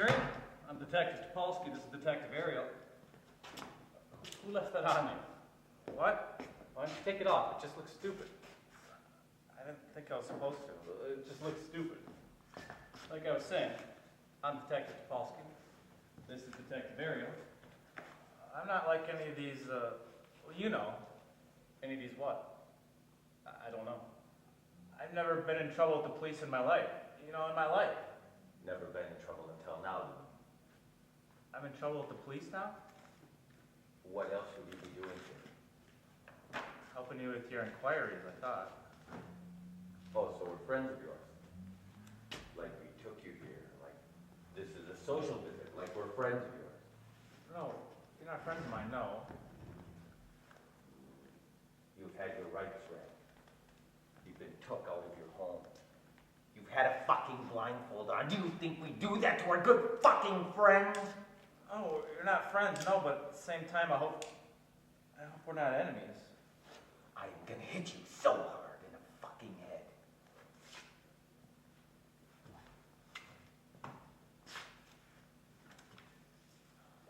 Musketeering. I'm Detective Topolsky. This is Detective Ariel. Who left that on you? What? Why don't you take it off? It just looks stupid. I didn't think I was supposed to. It just looks stupid. Like I was saying, I'm Detective Topolsky. This is Detective Ariel. I'm not like any of these, well, you know. Any of these what? I don't know. I've never been in trouble with the police in my life. You know, in my life. Never been in trouble until now. I'm in trouble with the police now? What else would you be doing here? Helping you with your inquiries, I thought. Oh, so we're friends of yours. Like we took you here, like this is a social visit, like we're friends of yours. No, you're not friends of mine, no. You've had your rights read. You've been took out of your home. You've had a fucking blindfold on. Do you think we do that to our good fucking friends? Oh, you're not friends, no, but at the same time, I hope we're not enemies. I'm gonna hit you so hard in the fucking head.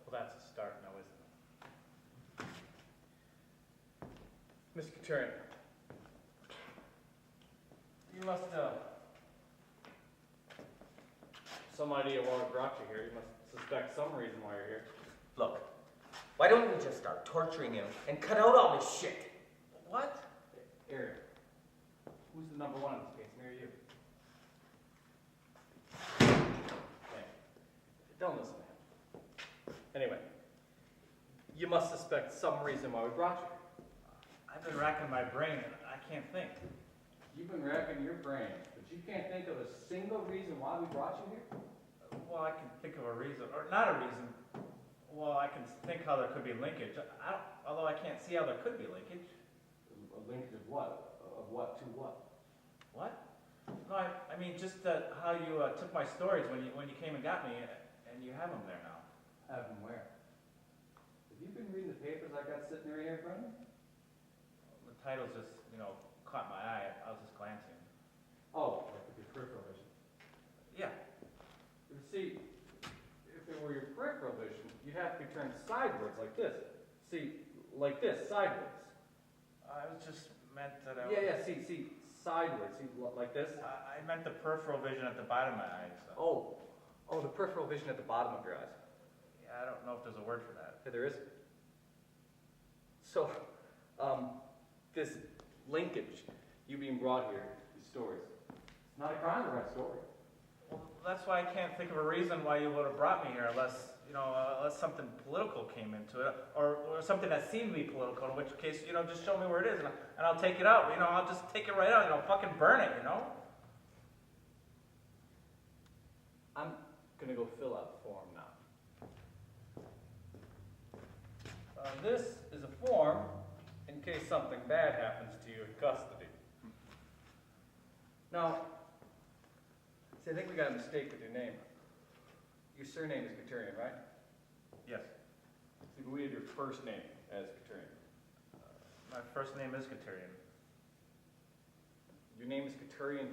Well, that's a start now, isn't it? Mr. Katurian, you must some idea why we brought you here. You must suspect some reason why you're here. Look, why don't we just start torturing him and cut out all this shit? What? Ariel, who's the number one in this case, me or you? Okay. Don't listen to him. Anyway, you must suspect some reason why we brought you here. I've been racking my brain and I can't think. You've been racking your brain, but you can't think of a single reason why we brought you here? Well, I can think of a reason, or not a reason. Well, I can think how there could be linkage. Although I can't see how there could be linkage. A linkage of what? Of what to what? What? No, I mean just how you took my stories when you came and got me, and you have them there now. Have them where? Have you been reading the papers I got sitting right here in front of me? The titles just, caught my eye. I was just glancing. Oh, like with your peripheral vision. Yeah. You see, if it were your peripheral vision, you'd have to be turned sideways like this. See, like this, sideways. I was just meant that I Yeah, see, sideways, see, like this? I meant the peripheral vision at the bottom of my eyes. So. Oh, the peripheral vision at the bottom of your eyes. Yeah, I don't know if there's a word for that. Yeah, there is. So, this linkage, you being brought here, these stories, it's not a crime to write a story. Well, that's why I can't think of a reason why you would have brought me here unless something political came into it, or something that seemed to be political, in which case, just show me where it is, and I'll take it out. I'll just take it right out, fucking burn it, I'm gonna go fill out the form now. This is a form in case something bad happens to you in custody. Now, see, I think we got a mistake with your name. Your surname is Katurian, right? Yes. See, but we have your first name as Katurian. My first name is Katurian. Your name is Katurian?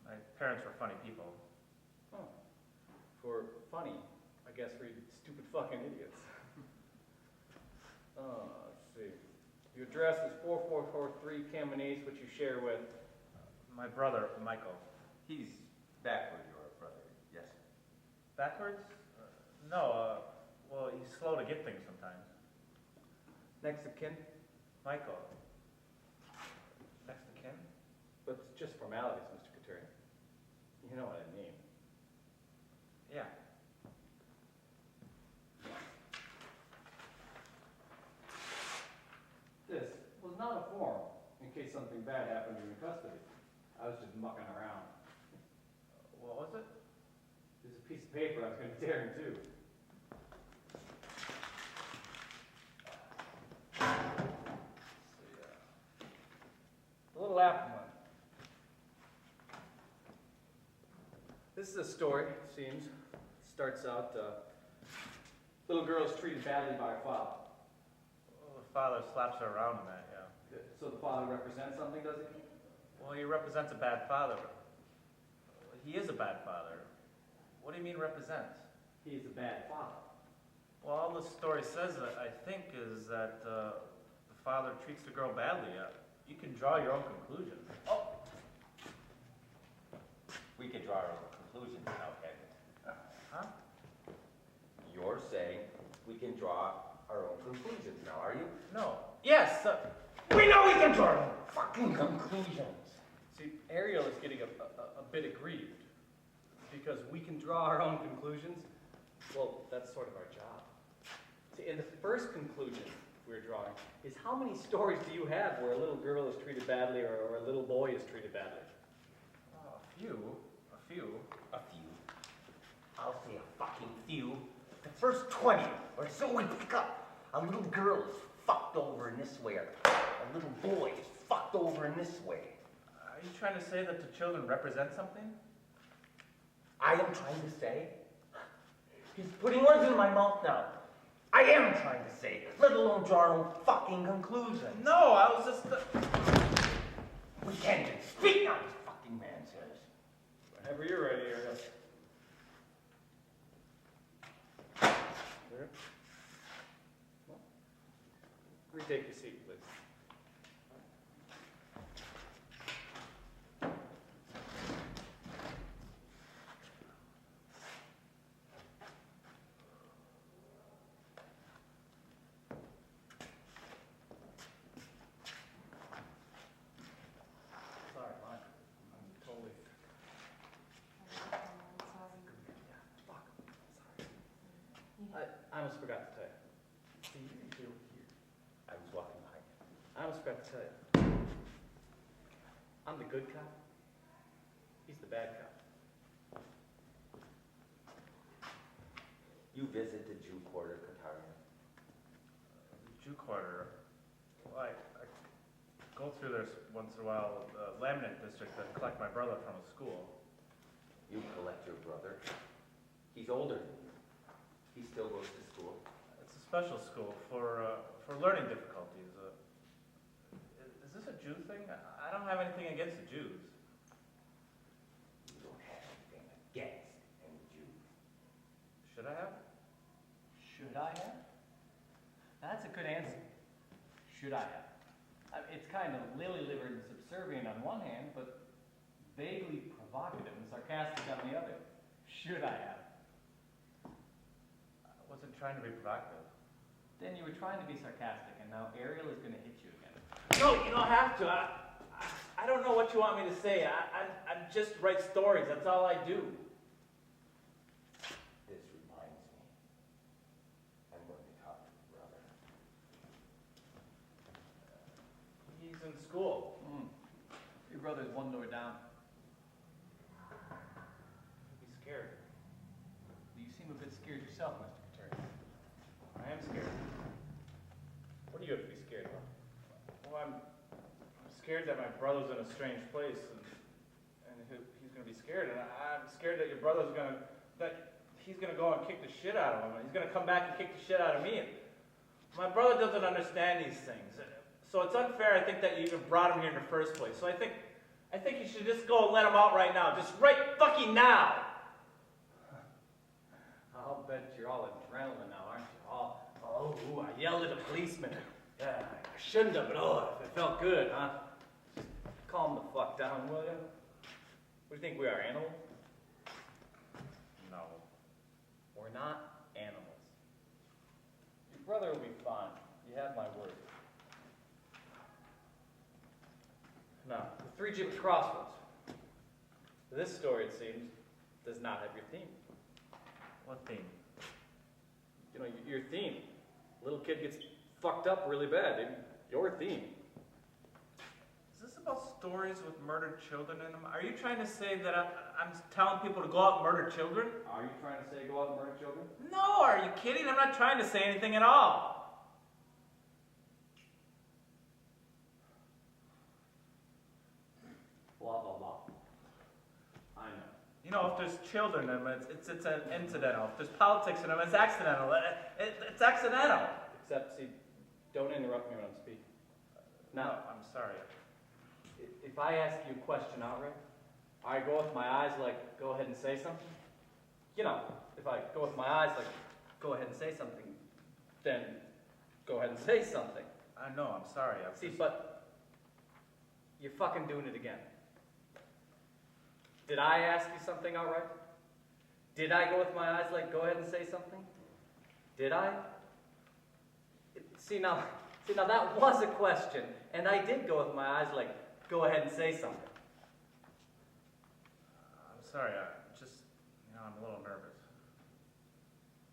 My parents were funny people. Oh. For funny, I guess for you stupid fucking idiots. Let's see. Your address is 4443 Camanese, which you share with My brother, Michael. He's backward, your brother, yes? Backwards? No, well, he's slow to get things sometimes. next of kin. Michael. Next of kin? But it's just formalities, Mr. Katurian. You know what I mean. Yeah. This was not a form in case something bad happened during custody. I was just mucking around. What was it? There's a piece of paper I was going to tear in two. A little Latin one. This is a story, it seems. Starts out, Little girl is treated badly by her father. well, the father slaps her around in that, yeah. So the father represents something, does he? Well, he represents a bad father. He is a bad father. What do you mean represents? He's a bad father. Well, all the story says, I think, is that the father treats the girl badly. You can draw your own conclusions. Oh. We can draw our own conclusions now, Kevin. Huh? You're saying we can draw our own conclusions now, are you? No. Yes! We know we can draw our own fucking conclusions! See, Ariel is getting a bit aggrieved. Because we can draw our own conclusions. Well, that's sort of our job. See, and the first conclusion we're drawing is how many stories do you have where a little girl is treated badly or a little boy is treated badly? Oh, a few. A few. I'll say a fucking few. The first 20 or so we pick up. A little girl is fucked over in this way, or a little boy is fucked over in this way. Are you trying to say that the children represent something? I am trying to say. He's putting words in my mouth now. I am trying to say, let alone draw our own fucking conclusions. No, I was just... We can't even speak now, this fucking man says. Whenever you're ready, Ariel. There. Well, retake your seat, please. Sorry, Mike. I'm totally... I almost forgot to tell you. See, you're here. I was walking behind you. I almost forgot to tell you. I'm the good cop. He's the bad cop. You visit the Jew quarter, Kataria. Jew quarter. Well, I go through there once in a while, the laminate district, that collect my brother from a school. You collect your brother. He's older than you. He still goes to school. It's a special school for learning difficulties. Is this a Jew thing? I don't have anything against the Jews. You don't have anything against any Jews. Should I have? Should I have? That's a good answer. Should I have? It's kind of lily-livered and subservient on one hand, but vaguely provocative and sarcastic on the other. Should I have? I wasn't trying to be provocative. Then you were trying to be sarcastic, and now Ariel is going to hit you again. No, you don't have to. I don't know what you want me to say. I'm just write stories. That's all I do. This reminds me. I'm going to talk to your brother. He's in school. Your brother's one door down. He's scared. You seem a bit scared yourself, Mr. Couturier. I am scared. What do you have to be scared of? Well, I'm scared that my brother's in a strange place, and he's going to be scared. And I'm scared that your brother's going to, that he's going to go and kick the shit out of him. And he's going to come back and kick the shit out of me. And my brother doesn't understand these things. So it's unfair, I think, that you even brought him here in the first place. So I think you should just go and let him out right now. Just right fucking now. I'll bet you're all adrenaline now, aren't you? Oh, I yelled at a policeman. I shouldn't have, but it felt good, huh? Just calm the fuck down, will you? What do you think we are, animals? No. We're not animals. Your brother will be fine. You have my word. Now, the Three Gypsy Crossroads. This story, it seems, does not have your theme. What theme? You know, your theme. Little kid gets fucked up really bad. Your theme. Is this about stories with murdered children in them? Are you trying to say that I'm telling people to go out and murder children? Are you trying to say go out and murder children? No, are you kidding? I'm not trying to say anything at all. Blah, blah, blah. I know. You know, if there's children in them, it's an incidental. If there's politics in them, it's accidental. It's accidental. Except, see, don't interrupt me when I'm speaking. Now, I'm sorry. if I ask you a question outright, I go with my eyes like, go ahead and say something. You know, if I go with my eyes, like, go ahead and say something, then go ahead and say something. I know, I'm sorry. See, but you're fucking doing it again. Did I ask you something outright? Did I go with my eyes like, go ahead and say something? Did I? See now that was a question, and I did go with my eyes like, go ahead and say something. I'm sorry, I'm a little nervous.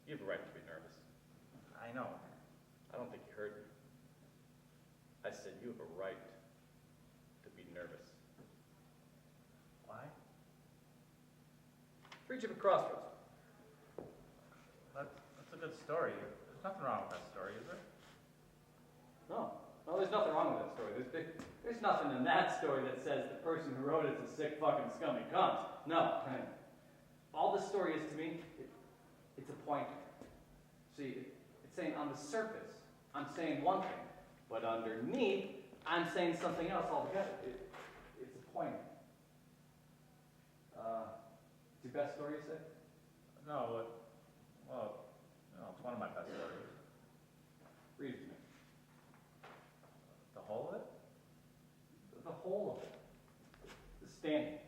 You have a right to be nervous. I know. I don't think you heard me. I said you have a right to be nervous. Why? Reach of a crossroads. That's a good story. There's nothing wrong with that story, is there? No, there's nothing wrong with that story. There's nothing in that story that says the person who wrote it's a sick fucking scummy cunt. No. All the story is to me, it's a pointer. See, it's saying on the surface, I'm saying one thing, but underneath, I'm saying something else altogether. It's a pointer. It's your best story, you say? No, it's one of my best stories. Read it to me. The whole of it? The whole of it. The standing.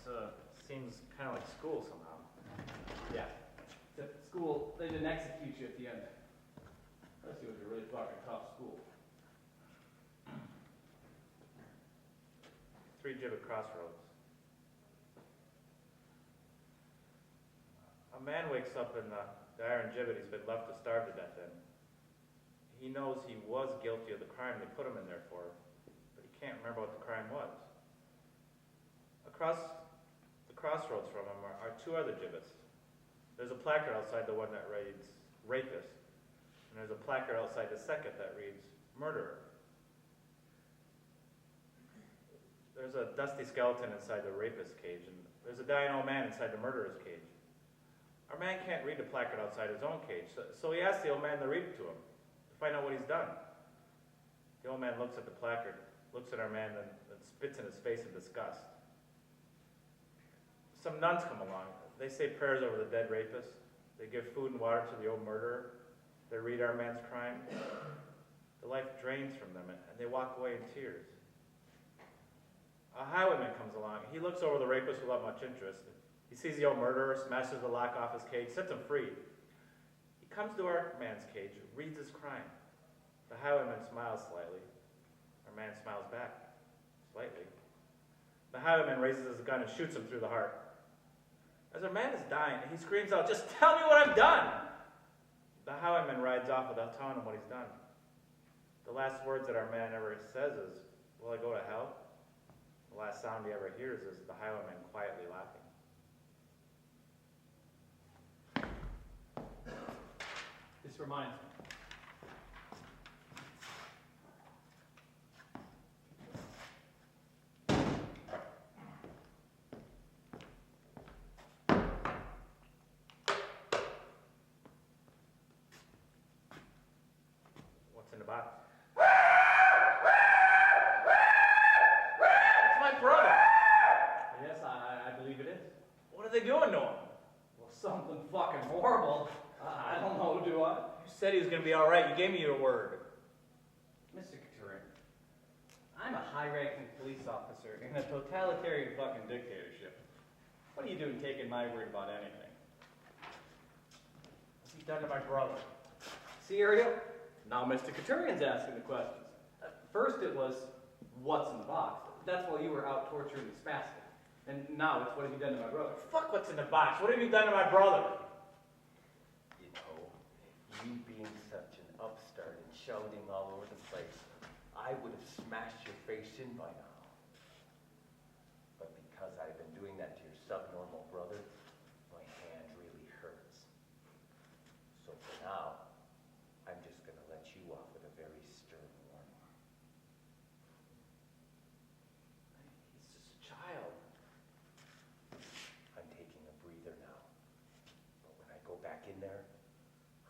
This seems kind of like school somehow. Yeah. Except at school, they didn't execute you at the end. Unless it was a really fucking tough school. 3-gibbet crossroads. A man wakes up in the iron gibbet he's been left to starve to death in. He knows he was guilty of the crime they put him in there for, but he can't remember what the crime was. Across the crossroads from him are 2 other gibbets. There's a placard outside the one that reads rapist, and there's a placard outside the second that reads murderer. There's a dusty skeleton inside the rapist's cage, and there's a dying old man inside the murderer's cage. Our man can't read the placard outside his own cage, so he asks the old man to read it to him, to find out what he's done. The old man looks at the placard, looks at our man, and spits in his face in disgust. Some nuns come along. They say prayers over the dead rapist. They give food and water to the old murderer. They read our man's crime. The life drains from them, and they walk away in tears. A highwayman comes along. He looks over the rapist without much interest. He sees the old murderer, smashes the lock off his cage, sets him free. He comes to our man's cage, reads his crime. The highwayman smiles slightly. Our man smiles back, slightly. The highwayman raises his gun and shoots him through the heart. As our man is dying, he screams out, "Just tell me what I've done!" The highwayman rides off without telling him what he's done. The last words that our man ever says is, "Will I go to hell?" The last sound he ever hears is the highwayman quietly laughing. This reminds me. What's in the box? It's my brother! Yes, I believe it is. What are they doing to him? Well, something fucking horrible. I don't know, do I? You said he was going to be all right. You gave me your word. Mr. Couturin, I'm a high-ranking police officer in a totalitarian fucking dictatorship. What are you doing taking my word about anything? What's he done to my brother? See, Ariel? Now Mr. Couturin's asking the questions. First it was, what's in the box? That's while you were out torturing the spastic. And now it's, what have you done to my brother? Fuck what's in the box. What have you done to my brother? You know, you being such an upstart and shouting all over the place, I would have smashed your face in by now. But because I've been doing that to your subnormal brother, my hand really hurts. So for now, I'm just going to let you off with a very stern warning. He's just a child. I'm taking a breather now. But when I go back in there,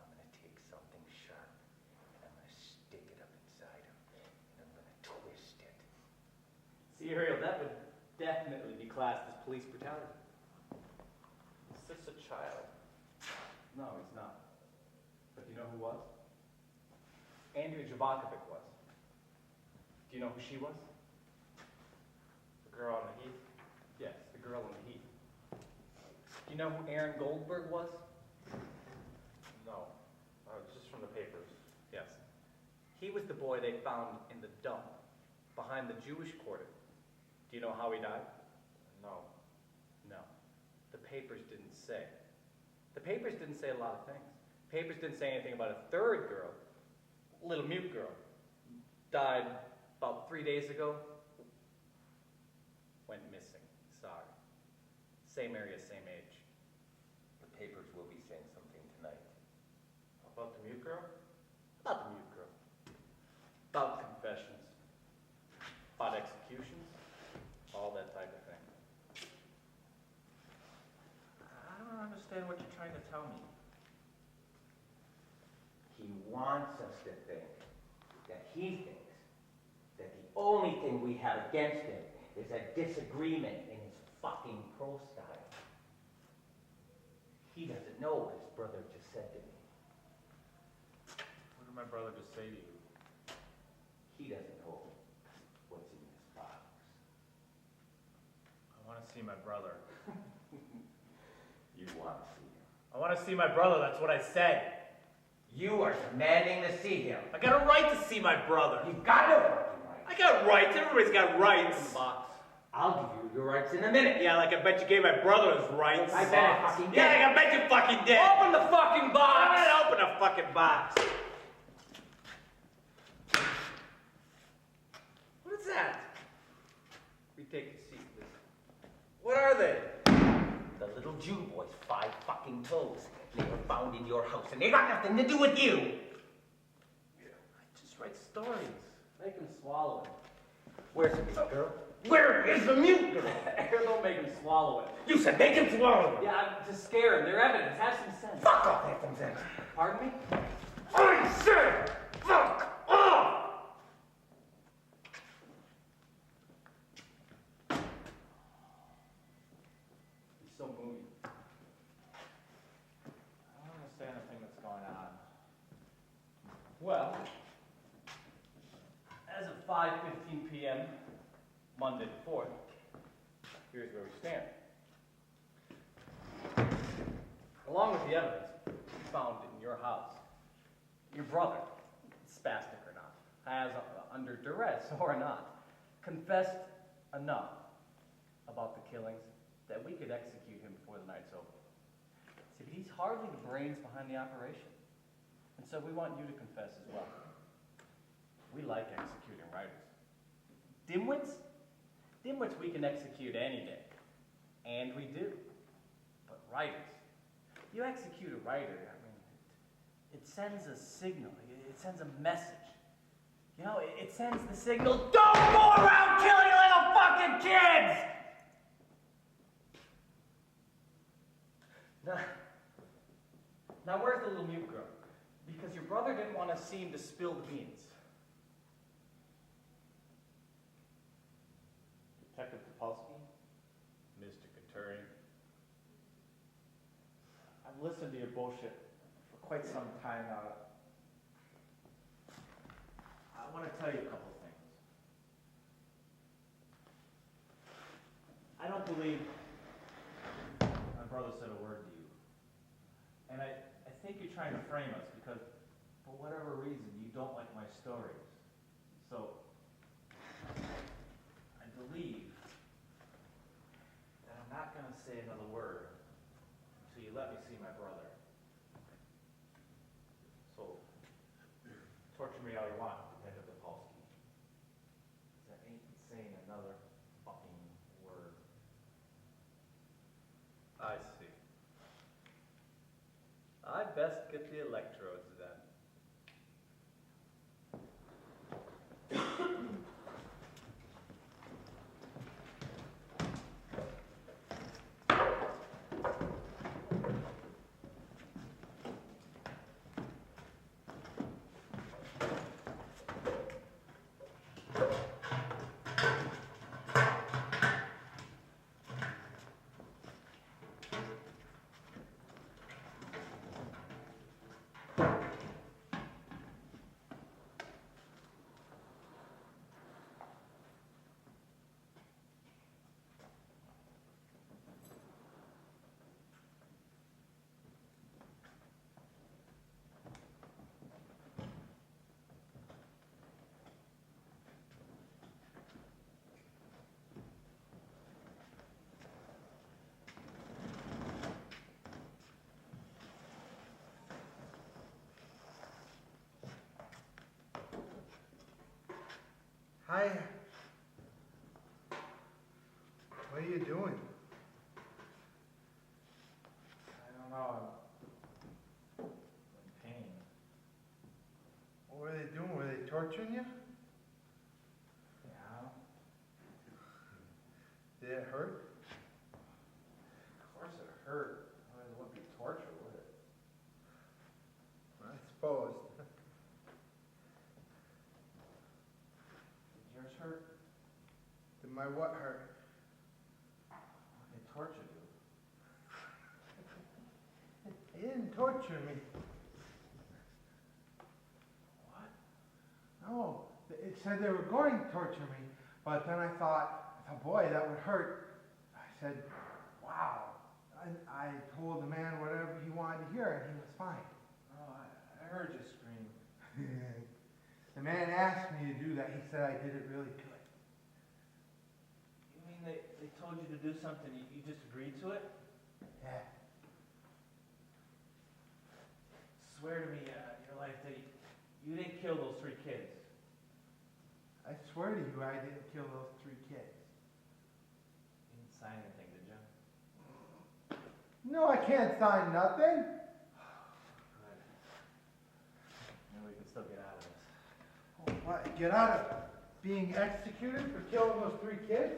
I'm going to take something sharp and I'm going to stick it up inside him and I'm going to twist it. See, Ariel, that would definitely be classed as police brutality. Is this a child? No, he's not. But do you know who was? Andrea Javakovic was. Do you know who she was? The girl on the heath? Yes, the girl on the heath. Do you know who Aaron Goldberg was? No. Just from the papers. Yes. He was the boy they found in the dump behind the Jewish quarter. Do you know how he died? No. No. The papers didn't say. The papers didn't say a lot of things. Papers didn't say anything about a third girl, little mute girl, died about 3 days ago. Went missing. Sorry. Same area, same age. The papers will be saying something tonight. About the mute girl? About the mute girl. About confessions. About executions. All that type of thing. I don't understand what you're trying to tell me. He wants us to think that he thinks that the only thing we have against him is a disagreement in his fucking prose style. He doesn't know what his brother just said to me. What did my brother just say to you? He doesn't know what's in this box. I want to see my brother. You want to see him. I want to see my brother, that's what I said. You are demanding to see him. I got a right to see my brother. You've got no fucking right. I got rights, everybody's got rights. In the box. I'll give you your rights in a minute. Yeah, like I bet you gave my brother his rights. I bet I fucking did. Yeah, like I bet you fucking did. Open the fucking box! I'm not open a fucking box. What is that? We take a seat, please. What are they? The little Jew boy's 5 fucking toes. They were found in your house, and they got nothing to do with you. I just write stories. Make him swallow it. Where's the mute girl? Where is the mute girl? Don't make him swallow it. You said make him swallow it. Yeah, to scare him. They're evidence. Have some sense. Fuck off, have some sense. Pardon me? I said fuck off! He's so moody. I don't understand the thing that's going on. Well, as of 5:15 p.m., Monday the 4th, here's where we stand. Along with the evidence found in your house, your brother, spastic or not, has, under duress or not, confessed enough about the killings that we could execute him before the night's over. See, but he's hardly the brains behind the operation. And so we want you to confess as well. We like executing writers. Dimwits? Dimwits we can execute any day. And we do. But writers, you execute a writer, I mean, it sends a signal. It sends a message. You know, it sends the signal, don't go around killing little fucking kids! Now where's the little mute girl? Because your brother didn't want to seem to spill the beans. Detective Topolsky? Mr. Katurian? I've listened to your bullshit for quite some time now. I want to tell you a couple things. I don't believe my brother said a word to you. And I think you're trying to frame us because, for whatever reason, you don't like my stories. So, I believe that I'm not going to say another word until you let me see my brother. So, torture me all you want, Detective Topolsky. Because I ain't saying another fucking word. I see. I'd best get the electrodes then. Hi. What are you doing? I don't know. I'm in pain. What were they doing? Were they torturing you? Yeah. Did it hurt? Of course it hurt. Otherwise it wouldn't be torture, would it? I suppose. Did yours hurt? Did my what hurt? They tortured you. They didn't torture me. What? No. It said they were going to torture me, but then I thought, boy, that would hurt. I said, wow. And I told the man whatever he wanted to hear, and he was fine. Oh, I heard you scream. The man asked me to do that. He said I did it really good. You mean they told you to do something, you just agreed to it? Yeah. Swear to me, your life, that you didn't kill those 3 kids. I swear to you, I didn't kill those 3 kids. You didn't sign anything, did you? No, I can't sign nothing. Good. Maybe we can still get out of this. Oh, what? Get out of being executed for killing those 3 kids?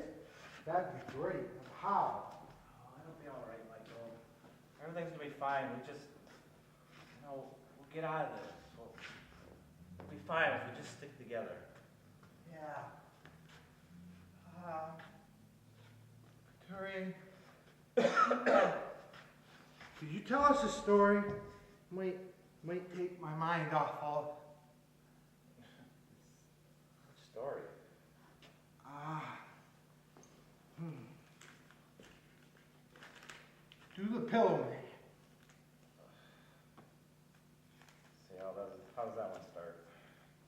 That'd be great. How? Oh, it'll be all right, Michael. Everything's gonna be fine. We'll get out of this. We'll be fine if we just stick together. Yeah. Victoria, could you tell us a story? Might take my mind off all. What story? Do the pillow man. See, how does that one start?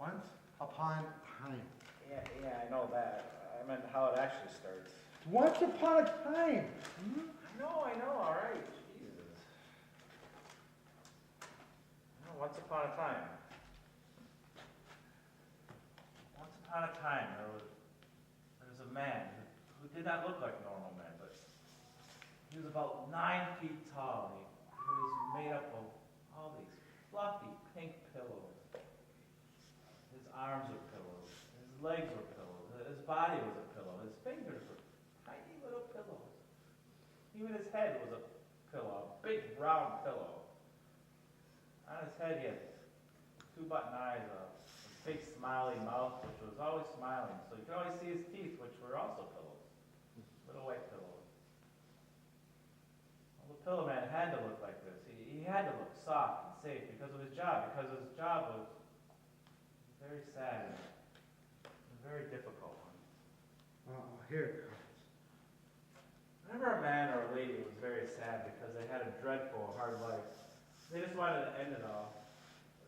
Once upon a time. Yeah, I know that. I meant how it actually starts. Once upon a time. I know, all right. Jesus. Once upon a time. Once upon a time, there was a man who did not look like a normal man, but he was about 9 feet tall. He was made up of all these fluffy pink pillows. His arms were pillows. His legs were pillows. His body was a pillow. His fingers were tiny little pillows. Even his head was a pillow, a big round pillow. On his head he had 2 button eyes, a big smiley mouth which was always smiling, so you could always see his teeth, which were also pillows, little white pillows. Well, the pillow man had to look like this. He had to look soft and safe because of his job, because his job was very sad and a very difficult one. Here it comes. Whenever a man or a lady was very sad because they had a dreadful, hard life, they just wanted to end it all.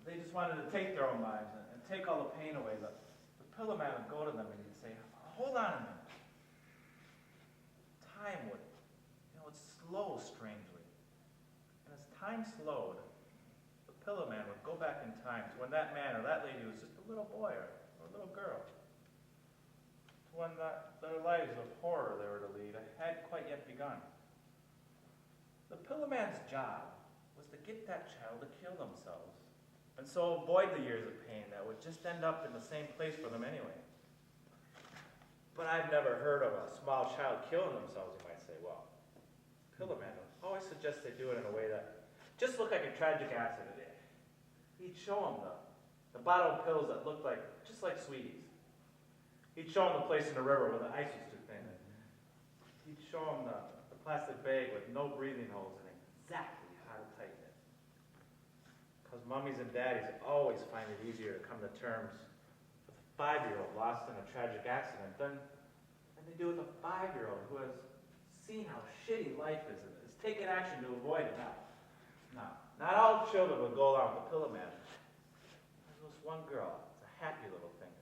They just wanted to take their own lives and take all the pain away. The pillow man would go to them and he'd say, hold on a minute. Time would slow strangely. And as time slowed, the pillow man would go back in time to when that man or that lady was just a little boy or a little girl. To when their lives of horror they were to lead hadn't quite yet begun. The pillow man's job was to get that child to kill themselves, and so avoid the years of pain that would just end up in the same place for them anyway. But I've never heard of a small child killing themselves, you might say. Well, pillow man would always suggest they do it in a way that just looked like a tragic accident. He'd show them the bottle of pills that looked just like sweeties. He'd show them the place in the river where the ice was too thin. He'd show them the plastic bag with no breathing holes and exactly how to tighten it. Because mummies and daddies always find it easier to come to terms with a 5-year-old lost in a tragic accident than they do with a 5-year-old who has seen how shitty life is and has taken action to avoid it. Now, not all children will go along with the pillow man. There was one girl, it's a happy little thing.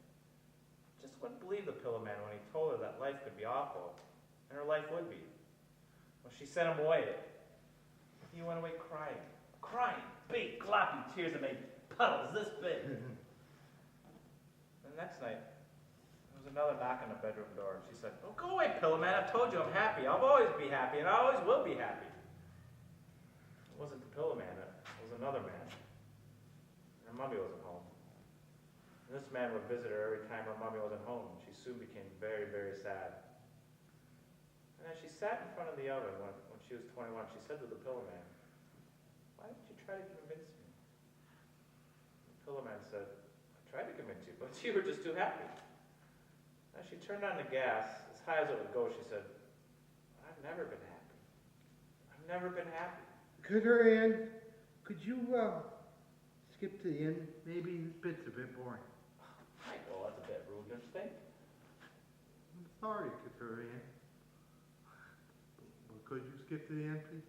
Just wouldn't believe the pillow man when he told her that life could be awful, and her life would be. When she sent him away, he went away crying, big gloppy tears that made puddles this big. The next night, it was another knock on the bedroom door, and she said, "Oh, go away, Pillow Man. I've told you I'm happy. I'll always be happy, and I always will be happy." It wasn't the Pillow Man. It was another man. Her mummy wasn't home. And this man would visit her every time her mummy wasn't home. She soon became very, very sad. And as she sat in front of the oven when she was 21, she said to the Pillow Man, "Why didn't you try to convince me?" The Pillow Man said, "I tried to convince you, but you were just too happy." As she turned on the gas, as high as it would go, she said, "I've never been happy. I've never been happy." Ann, could you skip to the end? Maybe this bit's a bit boring. Well, that's a bit rude, don't you think? I'm sorry, Ann. But could you skip to the end, please?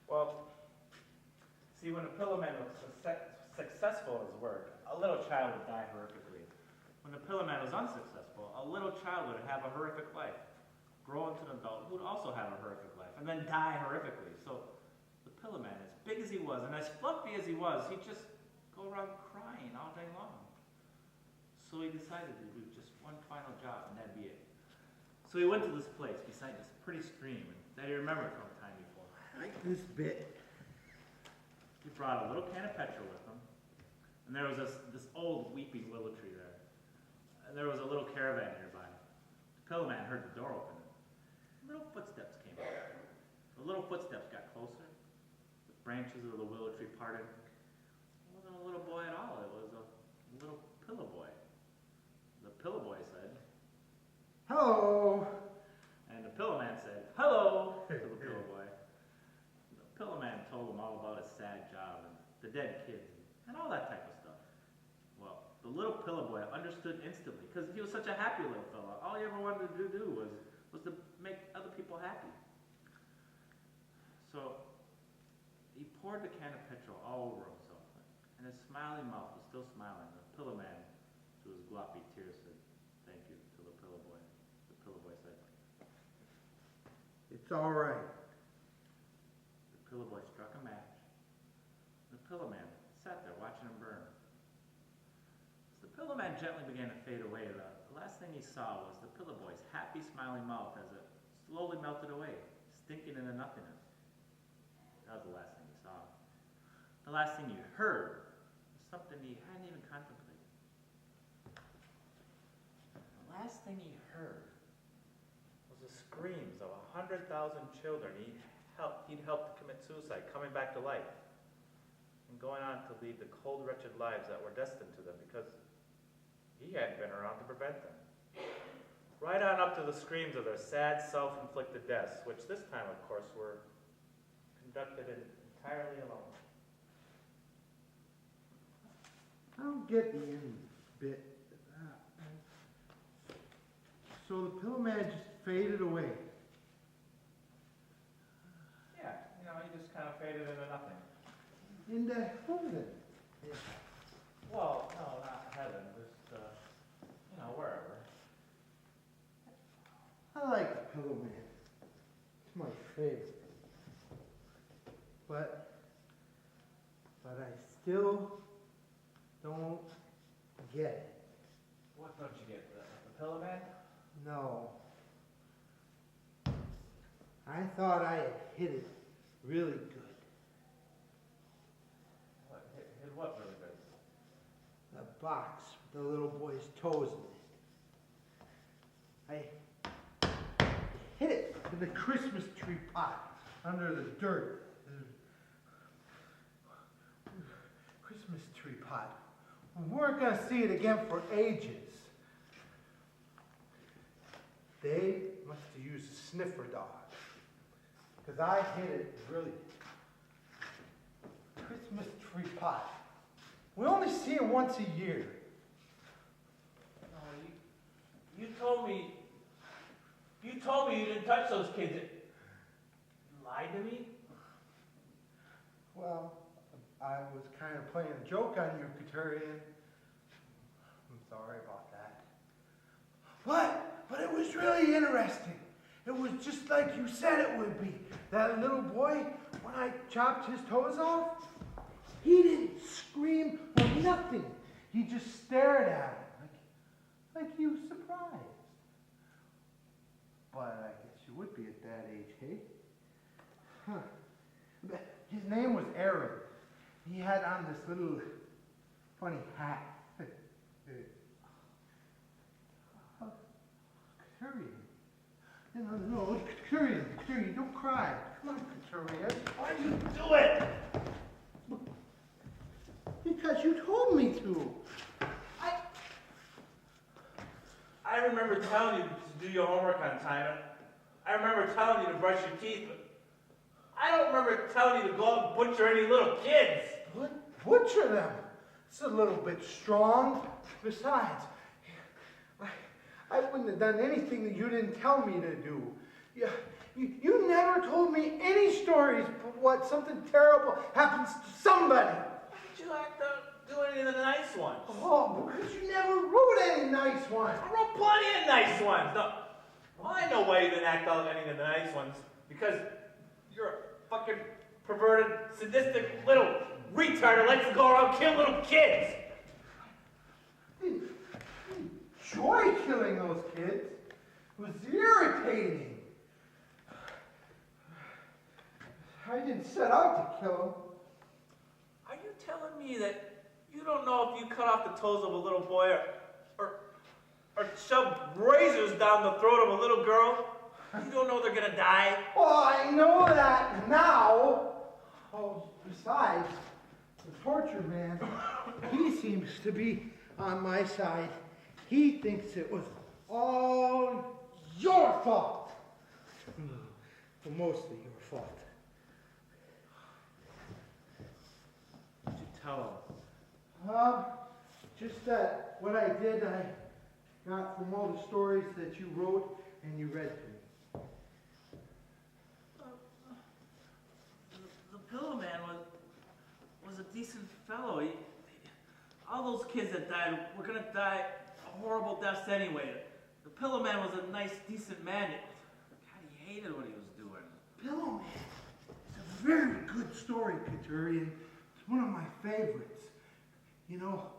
Well, see, when a Pillow Man was successful in his work, a little child would die horrifically. When the Pillow Man was unsuccessful, a little child would have a horrific life, grow into an adult who would also have a horrific life, and then die horrifically. So the Pillow Man, as big as he was, and as fluffy as he was, he'd just go around crying all day long. So he decided to do just one final job, and that'd be it. So he went to this place beside this pretty stream that he remembered from the time before. I like this bit. He brought a little can of petrol with him, and there was this old weeping willow tree there. And there was a little caravan nearby. The Pillow Man heard the door open. Little footsteps came up. The little footsteps got closer. The branches of the willow tree parted. It wasn't a little boy at all. It was a little pillow boy. The pillow boy said, Hello. and the Pillow Man said, "Hello," to the pillow boy. The Pillow Man told him all about his sad job and the dead kids and all that type of stuff. Well, the little pillow boy understood instantly because he was such a happy little fella. All he ever wanted to do was to make other people happy. So he poured the can of petrol all over himself, and his smiling mouth was still smiling. The Pillow Man, through his gloppy tears, said, "Thank you," to the pillow boy. The pillow boy said, It's all right. the pillow boy struck a match. The Pillow Man sat there watching him burn. As the Pillow Man gently began to fade away, the last thing he saw was the pillow boy's happy, smiling mouth as it slowly melted away, stinking into nothingness. That was the last thing he saw. The last thing he heard was something he hadn't even contemplated. The last thing he heard was the screams of 100,000 children he'd helped to commit suicide, coming back to life, and going on to lead the cold, wretched lives that were destined to them because he hadn't been around to prevent them. Right on up to the screams of their sad, self-inflicted deaths, which this time, of course, were conducted entirely alone. I don't get the end bit. So the Pillow Man just faded away. Yeah, he just kind of faded into nothing. Into heaven. Well, no, not heaven, just, wherever. I like the Pillow Man. It's my favorite. But I still don't get it. What don't you get? The Pillow Man? No. I thought I had hit it really good. What, hit what really good? The box with the little boy's toes in it. I hit it in the Christmas tree pot under the dirt. Christmas tree pot. We weren't going to see it again for ages. They must have used a sniffer dog. Because I hit it really. Christmas tree pot. We only see it once a year. No, you told me you didn't touch those kids. You lied to me? Well, I was kind of playing a joke on you, Katurian. I'm sorry about that. But it was really interesting. It was just like you said it would be. That little boy, when I chopped his toes off, he didn't scream or nothing. He just stared at it. like you was surprised. But I guess you would be at that age, hey? Huh. His name was Aaron. He had on this little funny hat. Couturier. No, Couturier, don't cry. Come on, Couturier. Why do you do it? Because you told me to. I remember telling you to do your homework on time. And I remember telling you to brush your teeth, but I don't remember telling you to go out and butcher any little kids. Butcher them. It's a little bit strong. Besides, I wouldn't have done anything that you didn't tell me to do. You never told me any stories but what something terrible happens to somebody. Why did you have to do any of the nice ones? Oh, because you never wrote any nice ones. I wrote plenty of nice ones. No, well, I know why you didn't act out any of the nice ones. Because you're a fucking perverted, sadistic little retard who likes to go around killing little kids. Enjoy killing those kids. It was irritating. I didn't set out to kill them. Are you telling me that you don't know if you cut off the toes of a little boy or shove razors down the throat of a little girl, you don't know they're gonna die? Oh, I know that now. Oh, besides, the torture man, he seems to be on my side. He thinks it was all your fault. Well, mostly your fault. What'd you tell him? Just that what I did, I got from all the stories that you wrote and you read to me. The Pillow Man was a decent fellow. All those kids that died were gonna die horrible deaths anyway. The Pillow Man was a nice, decent man. God, he hated what he was doing. Pillow Man. It's a very good story, Couturier. It's one of my favorites. You know,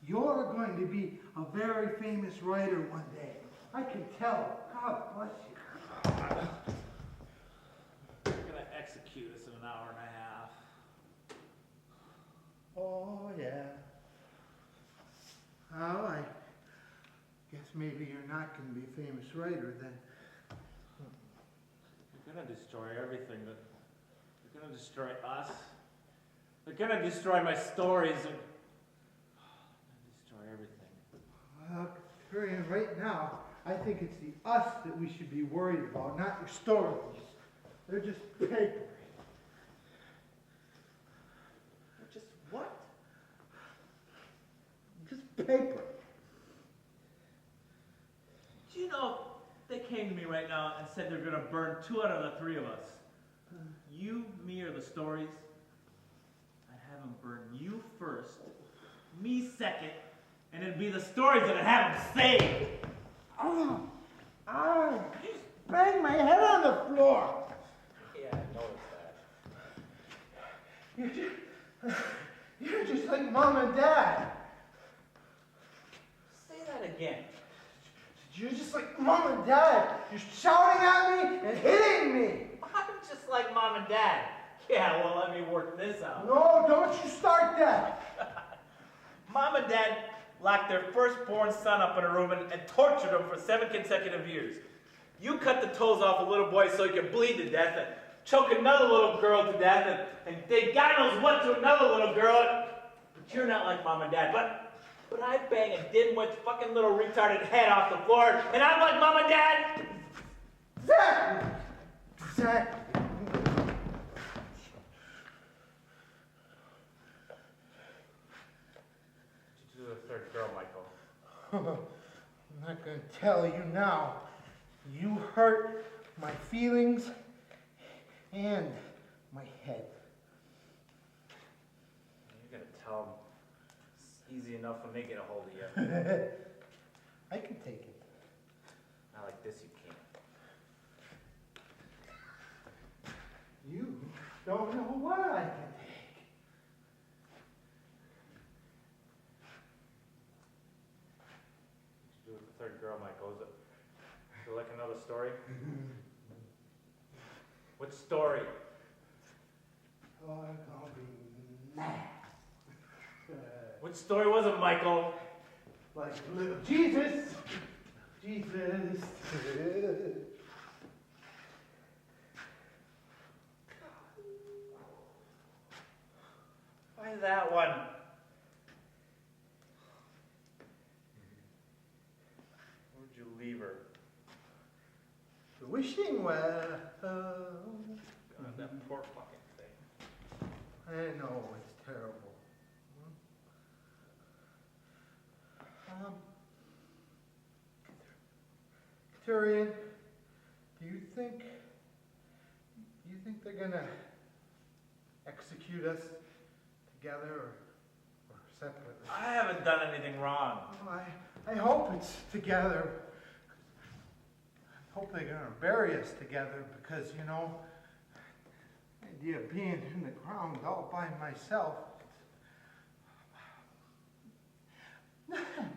you're going to be a very famous writer one day. I can tell. God bless you. We're gonna execute us in an hour and a half. Oh, yeah. Well, I guess maybe you're not going to be a famous writer then. They're gonna destroy everything. They're gonna destroy us. They're gonna destroy my stories and destroy everything. Couturier, right now, I think it's the us that we should be worried about, not your stories. They're just paper. They're just what? Just paper. Do you know, they came to me right now and said they're gonna burn 2 out of the 3 of us. You, me, or the stories. I'd have them burn you first, me second, and it'd be the stories that'd have them saved. Oh, I just banged my head on the floor. Yeah, I noticed that. You're just like Mom and Dad. Say that again. You're just like Mom and Dad. You're shouting at me and hitting me. I'm just like Mom and Dad. Yeah, well, let me work this out. No, don't you start that. Mom and Dad locked their firstborn son up in a room and tortured him for 7 consecutive years. You cut the toes off a little boy so he could bleed to death and choke another little girl to death and did God knows what to another little girl. But you're not like Mom and Dad. But I bang a dimwit's fucking little retarded head off the floor and I'm like Mom and Dad. Exactly. Exactly. To the 3rd girl, Michael. I'm not going to tell you now. You hurt my feelings and my head. You're gonna tell him it's easy enough when they get a hold of you. I can take it. Not like this, you can't. You don't know what I can take. do with the third girl, Michael? Is it like another story? What story? Oh, I'm gonna be mad. What story was it, Michael? Like little Jesus. Jesus. Why that one? Where'd you leave her? The wishing well. God, that poor fucking thing. I know, it's terrible. Turian, do you think they're gonna execute us together or separately? I haven't done anything wrong. Oh, I hope it's together. I hope they're gonna bury us together because, you know, the idea of being in the ground all by myself.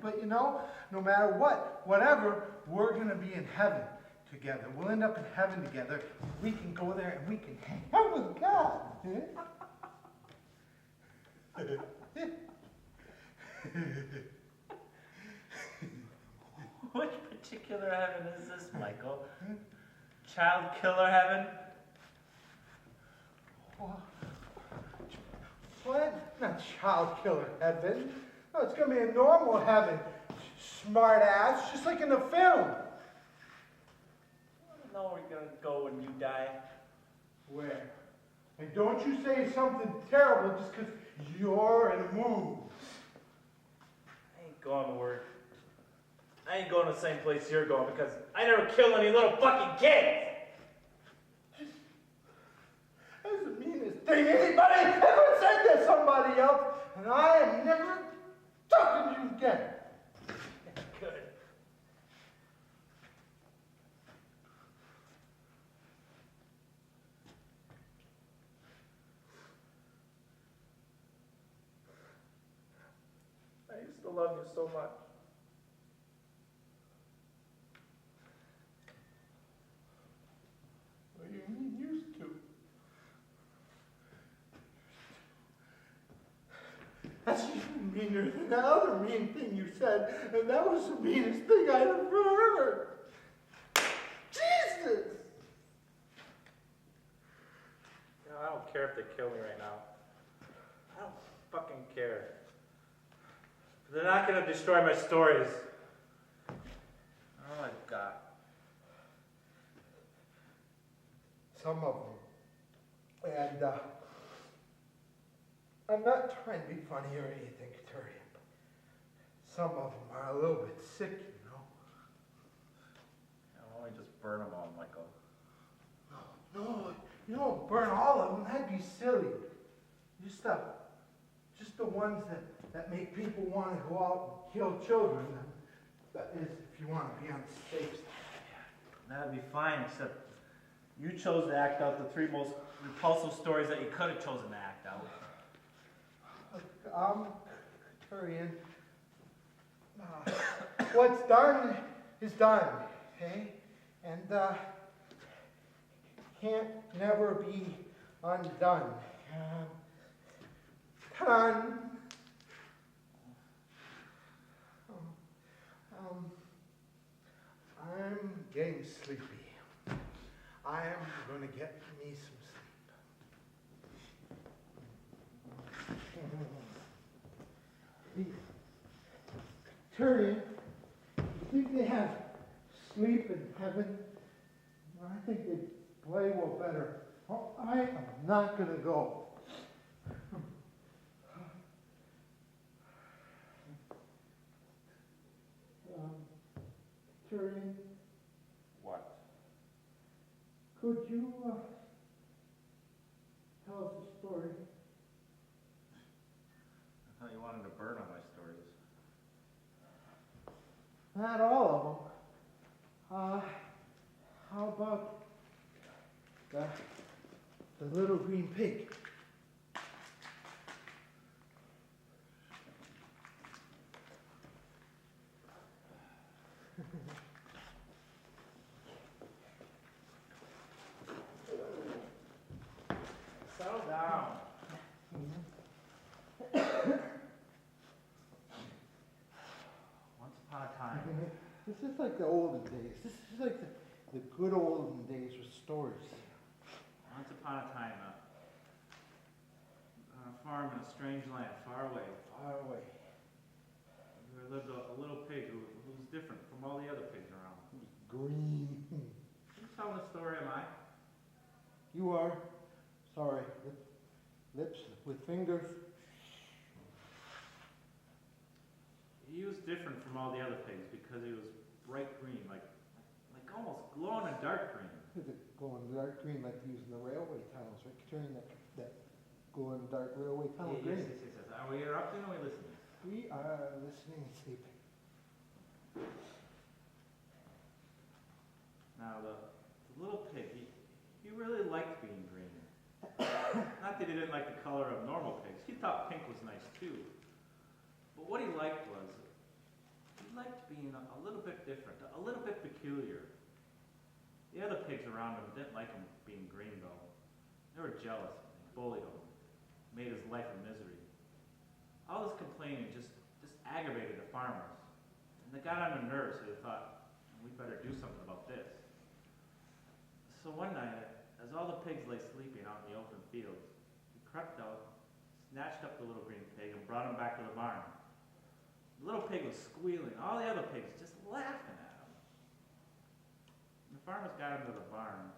But you know, no matter what, whatever, we're gonna be in heaven together. We'll end up in heaven together. We can go there and we can hang out with God. Which particular heaven is this, Michael? Child killer heaven? What? Not child killer heaven. No, it's gonna be a normal heaven. Smart ass, just like in the film. I don't know where you're gonna go when you die. Where? And don't you say something terrible just because you're in a mood. I ain't going to work. I ain't going to the same place you're going because I never killed any little fucking kids! That's the meanest thing anybody ever said to somebody else, and I am never talking to you again. Good. I used to love you so much. What do you mean used to? That's even meaner than the other mean thing you said, and that was the meanest thing I ever heard. Jesus! You know, I don't care if they kill me right now. I don't fucking care. They're not gonna destroy my stories. All I've got. Some of them. And, I'm not trying to be funny or anything, Katurian, but some of them are a little bit sick, you know. I'll only just burn them all, Michael. No, you don't burn all of them. That'd be silly. Just the ones that make people want to go out and kill children. That is, if you want to be on the safe side. That'd be fine, except you chose to act out the 3 most repulsive stories that you could have chosen to act out. Katurian, what's done is done, okay? And, can't never be undone. Done. I'm getting sleepy. I am going to get me some sleep. Turian, you think they have sleep in heaven? I think they'd play well better. Oh, I am not going to go. Turian, What? could you tell us a story? I thought you wanted to burn all my stories. Not all of them. How about the little green pig? This is like the olden days. This is like the good olden days with stories. Once upon a time, on a farm in a strange land, far away, Far away. there lived a little pig who was different from all the other pigs around. Green. You telling the story, am I? You are. Sorry. Lips with fingers. He was different from all the other pigs because he was bright green, like almost glowing in dark green. Is it going dark green like they use in the railway tunnels, right? Turning that glowing dark railway tunnel green. Yes. Are we interrupting or are we listening? We are listening and sleeping. Now, the little pig, he really liked being green. Not that he didn't like the color of normal pigs. He thought pink was nice too. But what he liked was, he liked being a little bit different, a little bit peculiar. The other pigs around him didn't like him being green though. They were jealous, they bullied him, made his life a misery. All this complaining just aggravated the farmers. And they got on their nerves, so they thought, we better do something about this. So one night, as all the pigs lay sleeping out in the open fields, he crept out, snatched up the little green pig, and brought him back to the barn. The little pig was squealing, all the other pigs just laughing at him. And the farmers got him to the barn.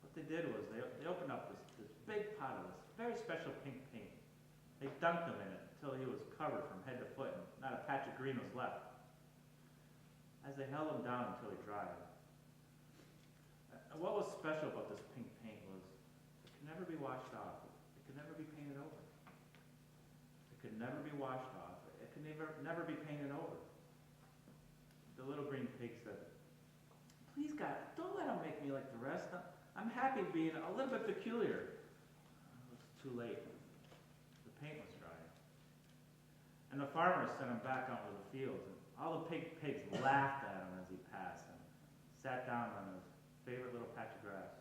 What they did was they opened up this big pot of this very special pink paint. They dunked him in it until he was covered from head to foot and not a patch of green was left. As they held him down until he dried. And what was special about this pink paint was it could never be washed off. It could never be painted over. It could never be washed off. It could never be painted over. The little green pig said, please God, don't let him make me like the rest. I'm happy being a little bit peculiar. It was too late. The paint was dry. And the farmers sent him back out to the fields. And all the pigs laughed at him as he passed and sat down on his favorite little patch of grass.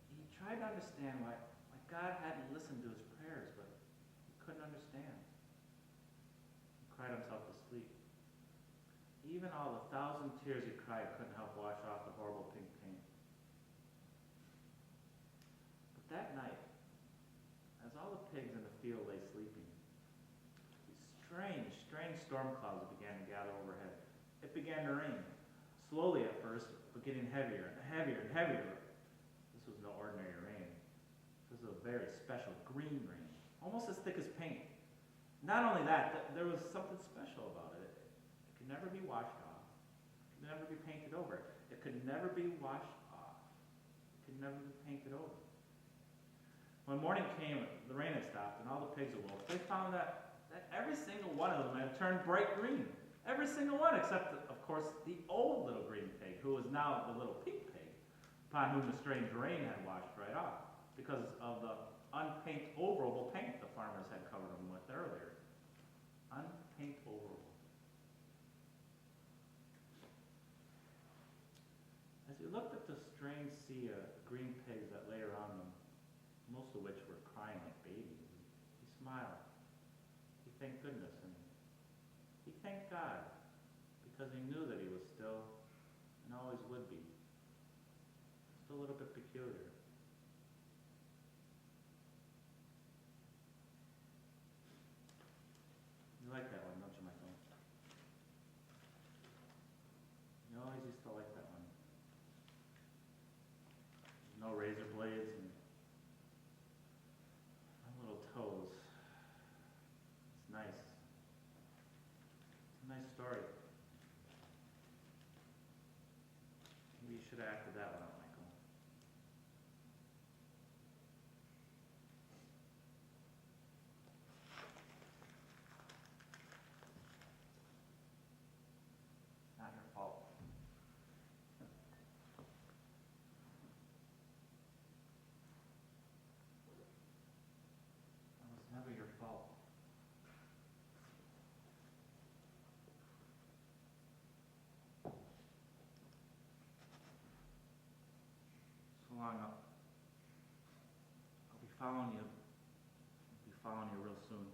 He tried to understand why God hadn't listened to his prayers, but he couldn't understand. He cried himself to sleep. Even all the 1,000 tears he cried couldn't help wash off the horrible pink paint. But that night, as all the pigs in the field lay sleeping, these strange storm clouds began to gather overhead. It began to rain. Slowly at first, but getting heavier and heavier and heavier. This was no ordinary rain. This was a very special green rain, almost as thick as paint. Not only that, there was something special about it. It could never be washed off. It could never be painted over. It could never be washed off. It could never be painted over. When morning came, the rain had stopped, and all the pigs awoke. They found that every single one of them had turned bright green. Every single one, except, of course, the old little green pig, who was now the little pink pig, upon whom the strange rain had washed right off, because of the unpaint-overable paint the farmers had covered them with earlier. Unpaint-overable. As he looked at the strange sea of green pigs that lay around them, most of which were crying like babies, he smiled. He thanked goodness, and he thanked God, because he knew that he was still, and always would be, just a little bit peculiar. You like that one, don't you, Michael? You always used to like that one. No razor blades and no little toes. It's nice. It's a nice story. Maybe you should have acted that one out, Michael. It's not your fault. It was never your fault. So long, I'll be following you. I'll be following you real soon.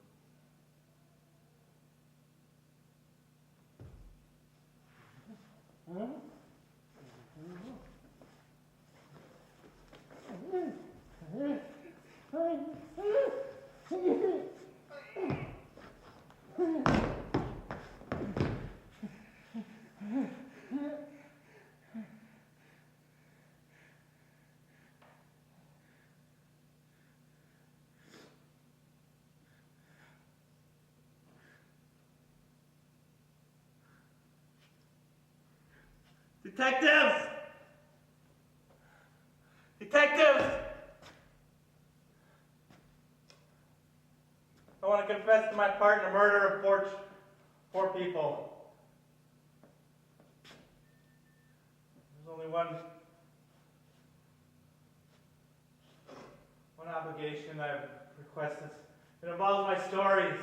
Detectives! Detectives! I want to confess to my part in the murder of four people. There's only one obligation I've requested. It involves my stories.